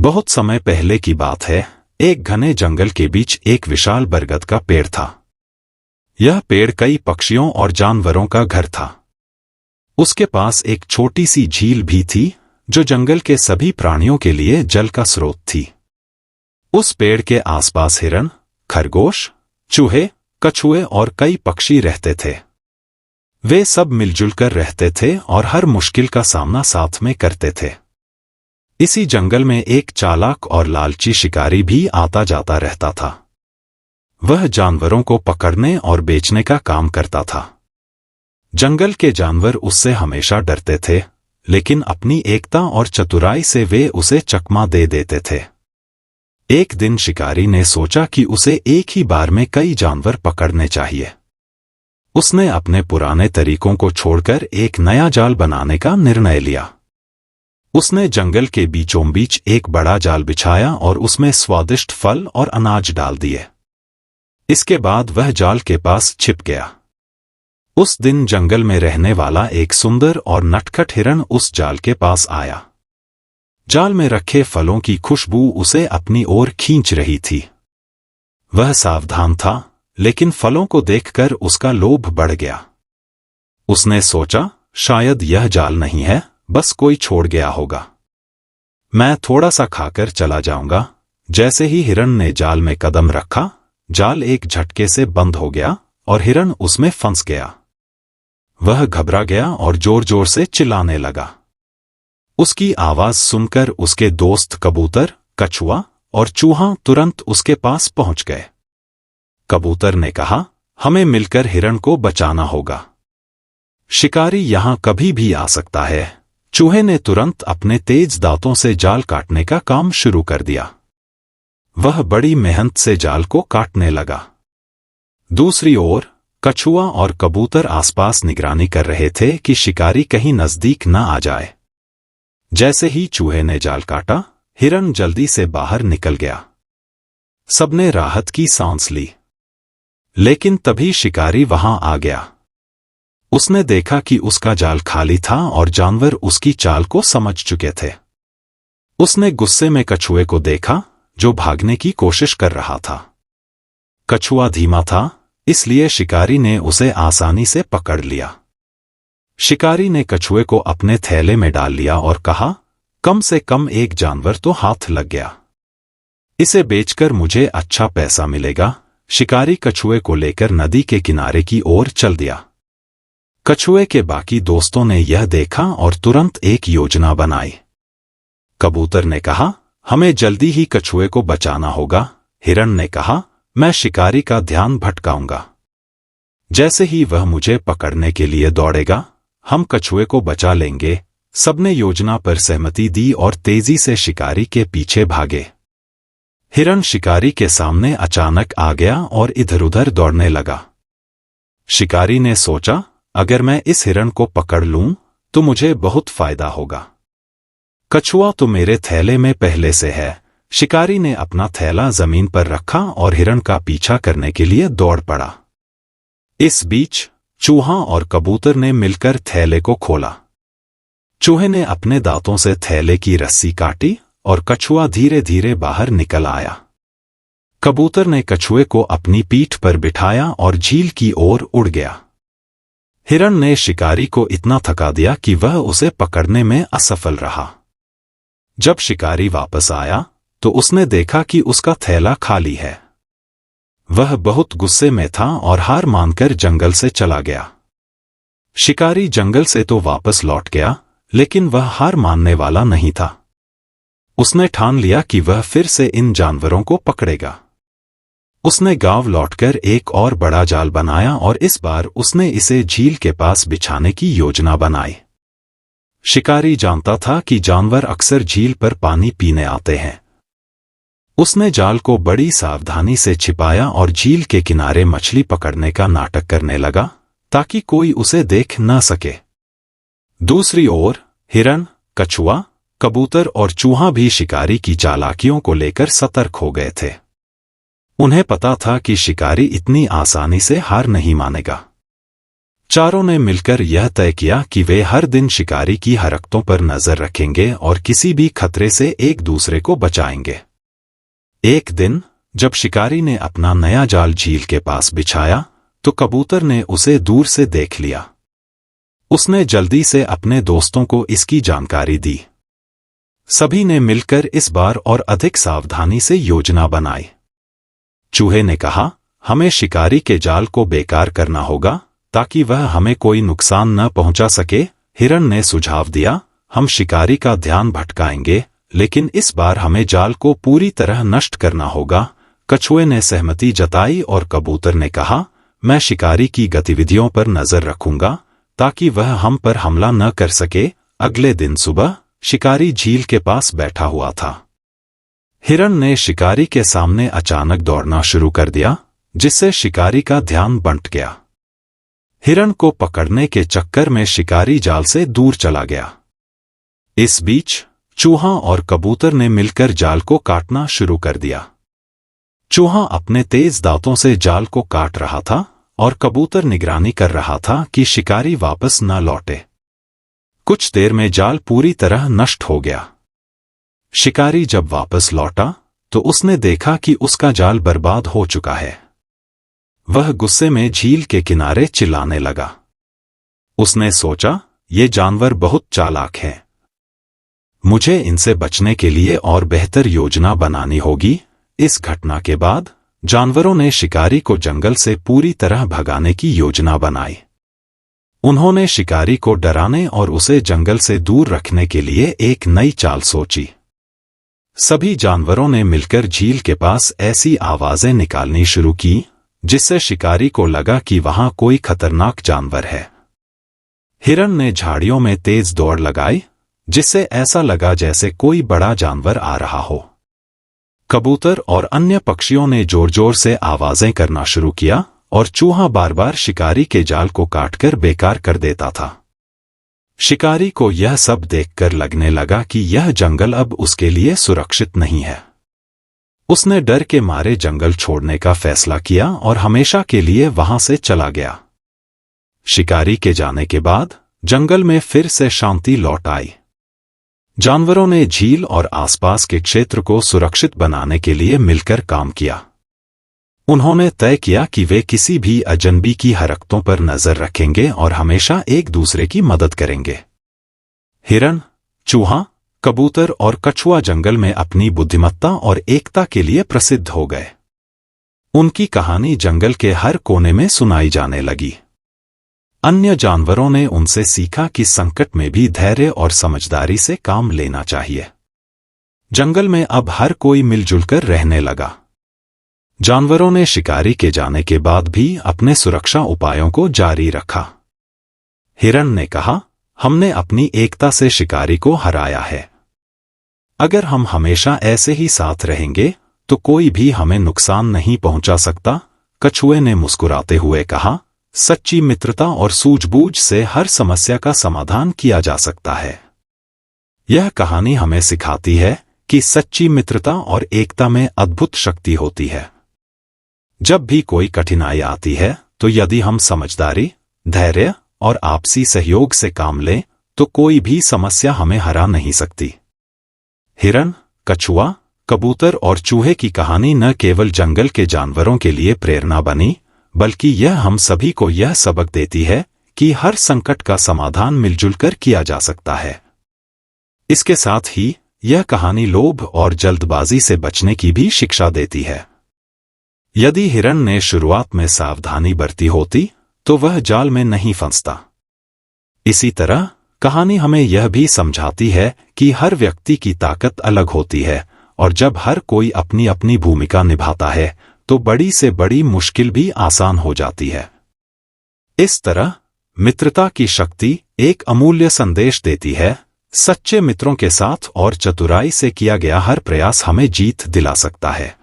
बहुत समय पहले की बात है। एक घने जंगल के बीच एक विशाल बरगद का पेड़ था। यह पेड़ कई पक्षियों और जानवरों का घर था। उसके पास एक छोटी सी झील भी थी जो जंगल के सभी प्राणियों के लिए जल का स्रोत थी। उस पेड़ के आसपास हिरन, खरगोश, चूहे, कछुए और कई पक्षी रहते थे। वे सब मिलजुल कर रहते थे और हर मुश्किल का सामना साथ में करते थे। इसी जंगल में एक चालाक और लालची शिकारी भी आता जाता रहता था। वह जानवरों को पकड़ने और बेचने का काम करता था। जंगल के जानवर उससे हमेशा डरते थे, लेकिन अपनी एकता और चतुराई से वे उसे चकमा दे देते थे। एक दिन शिकारी ने सोचा कि उसे एक ही बार में कई जानवर पकड़ने चाहिए। उसने अपने पुराने तरीकों को छोड़कर एक नया जाल बनाने का निर्णय लिया। उसने जंगल के बीचों बीच एक बड़ा जाल बिछाया और उसमें स्वादिष्ट फल और अनाज डाल दिए। इसके बाद वह जाल के पास छिप गया। उस दिन जंगल में रहने वाला एक सुंदर और नटखट हिरन उस जाल के पास आया। जाल में रखे फलों की खुशबू उसे अपनी ओर खींच रही थी। वह सावधान था, लेकिन फलों को देखकर उसका लोभ बढ़ गया। उसने सोचा, शायद यह जाल नहीं है, बस कोई छोड़ गया होगा। मैं थोड़ा सा खाकर चला जाऊंगा। जैसे ही हिरन ने जाल में कदम रखा, जाल एक झटके से बंद हो गया और हिरन उसमें फंस गया। वह घबरा गया और जोर जोर से चिल्लाने लगा। उसकी आवाज सुनकर उसके दोस्त कबूतर, कछुआ और चूहा तुरंत उसके पास पहुंच गए। कबूतर ने कहा, हमें मिलकर हिरन को बचाना होगा। शिकारी यहां कभी भी आ सकता है। चूहे ने तुरंत अपने तेज दांतों से जाल काटने का काम शुरू कर दिया। वह बड़ी मेहनत से जाल को काटने लगा। दूसरी ओर कछुआ और कबूतर आसपास निगरानी कर रहे थे कि शिकारी कहीं नजदीक न आ जाए। जैसे ही चूहे ने जाल काटा, हिरन जल्दी से बाहर निकल गया। सबने राहत की सांस ली। लेकिन तभी शिकारी वहां आ गया। उसने देखा कि उसका जाल खाली था और जानवर उसकी चाल को समझ चुके थे। उसने गुस्से में कछुए को देखा, जो भागने की कोशिश कर रहा था। कछुआ धीमा था, इसलिए शिकारी ने उसे आसानी से पकड़ लिया। शिकारी ने कछुए को अपने थैले में डाल लिया और कहा, कम से कम एक जानवर तो हाथ लग गया। इसे बेचकर मुझे अच्छा पैसा मिलेगा। शिकारी कछुए को लेकर नदी के किनारे की ओर चल दिया। कछुए के बाकी दोस्तों ने यह देखा और तुरंत एक योजना बनाई। कबूतर ने कहा, हमें जल्दी ही कछुए को बचाना होगा। हिरन ने कहा, मैं शिकारी का ध्यान भटकाऊंगा। जैसे ही वह मुझे पकड़ने के लिए दौड़ेगा, हम कछुए को बचा लेंगे। सबने योजना पर सहमति दी और तेजी से शिकारी के पीछे भागे। हिरन शिकारी के सामने अचानक आ गया और इधर-उधर दौड़ने लगा। शिकारी ने सोचा, अगर मैं इस हिरन को पकड़ लूं, तो मुझे बहुत फायदा होगा। कछुआ तो मेरे थैले में पहले से है। शिकारी ने अपना थैला जमीन पर रखा और हिरन का पीछा करने के लिए दौड़ पड़ा। इस बीच चूहा और कबूतर ने मिलकर थैले को खोला। चूहे ने अपने दांतों से थैले की रस्सी काटी और कछुआ धीरे धीरे बाहर निकल आया। कबूतर ने कछुए को अपनी पीठ पर बिठाया और झील की ओर उड़ गया। हिरन ने शिकारी को इतना थका दिया कि वह उसे पकड़ने में असफल रहा। जब शिकारी वापस आया, तो उसने देखा कि उसका थैला खाली है। वह बहुत गुस्से में था और हार मानकर जंगल से चला गया। शिकारी जंगल से तो वापस लौट गया, लेकिन वह हार मानने वाला नहीं था। उसने ठान लिया कि वह फिर से इन जानवरों को पकड़ेगा। उसने गांव लौटकर एक और बड़ा जाल बनाया और इस बार उसने इसे झील के पास बिछाने की योजना बनाई। शिकारी जानता था कि जानवर अक्सर झील पर पानी पीने आते हैं। उसने जाल को बड़ी सावधानी से छिपाया और झील के किनारे मछली पकड़ने का नाटक करने लगा, ताकि कोई उसे देख न सके। दूसरी ओर हिरन, कछुआ, कबूतर और चूहा भी शिकारी की चालाकियों को लेकर सतर्क हो गए थे। उन्हें पता था कि शिकारी इतनी आसानी से हार नहीं मानेगा। चारों ने मिलकर यह तय किया कि वे हर दिन शिकारी की हरकतों पर नजर रखेंगे और किसी भी खतरे से एक दूसरे को बचाएंगे। एक दिन जब शिकारी ने अपना नया जाल झील के पास बिछाया तो कबूतर ने उसे दूर से देख लिया। उसने जल्दी से अपने दोस्तों को इसकी जानकारी दी। सभी ने मिलकर इस बार और अधिक सावधानी से योजना बनाई। चूहे ने कहा, हमें शिकारी के जाल को बेकार करना होगा ताकि वह हमें कोई नुकसान न पहुंचा सके। हिरण ने सुझाव दिया, हम शिकारी का ध्यान भटकाएंगे, लेकिन इस बार हमें जाल को पूरी तरह नष्ट करना होगा। कछुए ने सहमति जताई और कबूतर ने कहा, मैं शिकारी की गतिविधियों पर नजर रखूंगा ताकि वह हम पर हमला न कर सके। अगले दिन सुबह शिकारी झील के पास बैठा हुआ था। हिरण ने शिकारी के सामने अचानक दौड़ना शुरू कर दिया, जिससे शिकारी का ध्यान बंट गया। हिरण को पकड़ने के चक्कर में शिकारी जाल से दूर चला गया। इस बीच चूहा और कबूतर ने मिलकर जाल को काटना शुरू कर दिया। चूहा अपने तेज दांतों से जाल को काट रहा था और कबूतर निगरानी कर रहा था कि शिकारी वापस न लौटे। कुछ देर में जाल पूरी तरह नष्ट हो गया। शिकारी जब वापस लौटा तो उसने देखा कि उसका जाल बर्बाद हो चुका है। वह गुस्से में झील के किनारे चिल्लाने लगा। उसने सोचा, ये जानवर बहुत चालाक हैं। मुझे इनसे बचने के लिए और बेहतर योजना बनानी होगी। इस घटना के बाद जानवरों ने शिकारी को जंगल से पूरी तरह भगाने की योजना बनाई। उन्होंने शिकारी को डराने और उसे जंगल से दूर रखने के लिए एक नई चाल सोची। सभी जानवरों ने मिलकर झील के पास ऐसी आवाजें निकालनी शुरू की जिससे शिकारी को लगा कि वहां कोई खतरनाक जानवर है। हिरण ने झाड़ियों में तेज दौड़ लगाई, जिससे ऐसा लगा जैसे कोई बड़ा जानवर आ रहा हो। कबूतर और अन्य पक्षियों ने जोर जोर से आवाजें करना शुरू किया और चूहा बार बार शिकारी के जाल को काटकर बेकार कर देता था। शिकारी को यह सब देखकर लगने लगा कि यह जंगल अब उसके लिए सुरक्षित नहीं है। उसने डर के मारे जंगल छोड़ने का फैसला किया और हमेशा के लिए वहां से चला गया। शिकारी के जाने के बाद जंगल में फिर से शांति लौट आई। जानवरों ने झील और आसपास के क्षेत्र को सुरक्षित बनाने के लिए मिलकर काम किया। उन्होंने तय किया कि वे किसी भी अजनबी की हरकतों पर नजर रखेंगे और हमेशा एक दूसरे की मदद करेंगे। हिरण, चूहा, कबूतर और कछुआ जंगल में अपनी बुद्धिमत्ता और एकता के लिए प्रसिद्ध हो गए। उनकी कहानी जंगल के हर कोने में सुनाई जाने लगी। अन्य जानवरों ने उनसे सीखा कि संकट में भी धैर्य और समझदारी से काम लेना चाहिए। जंगल में अब हर कोई मिलजुल कर रहने लगा। जानवरों ने शिकारी के जाने के बाद भी अपने सुरक्षा उपायों को जारी रखा। हिरण ने कहा, हमने अपनी एकता से शिकारी को हराया है। अगर हम हमेशा ऐसे ही साथ रहेंगे तो कोई भी हमें नुकसान नहीं पहुंचा सकता। कछुए ने मुस्कुराते हुए कहा, सच्ची मित्रता और सूझबूझ से हर समस्या का समाधान किया जा सकता है। यह कहानी हमें सिखाती है कि सच्ची मित्रता और एकता में अद्भुत शक्ति होती है। जब भी कोई कठिनाई आती है तो यदि हम समझदारी, धैर्य और आपसी सहयोग से काम लें तो कोई भी समस्या हमें हरा नहीं सकती। हिरण, कछुआ, कबूतर और चूहे की कहानी न केवल जंगल के जानवरों के लिए प्रेरणा बनी, बल्कि यह हम सभी को यह सबक देती है कि हर संकट का समाधान मिलजुल कर किया जा सकता है। इसके साथ ही यह कहानी लोभ और जल्दबाजी से बचने की भी शिक्षा देती है। यदि हिरण ने शुरुआत में सावधानी बरती होती तो वह जाल में नहीं फंसता। इसी तरह कहानी हमें यह भी समझाती है कि हर व्यक्ति की ताकत अलग होती है और जब हर कोई अपनी अपनी भूमिका निभाता है तो बड़ी से बड़ी मुश्किल भी आसान हो जाती है। इस तरह मित्रता की शक्ति एक अमूल्य संदेश देती है। सच्चे मित्रों के साथ और चतुराई से किया गया हर प्रयास हमें जीत दिला सकता है।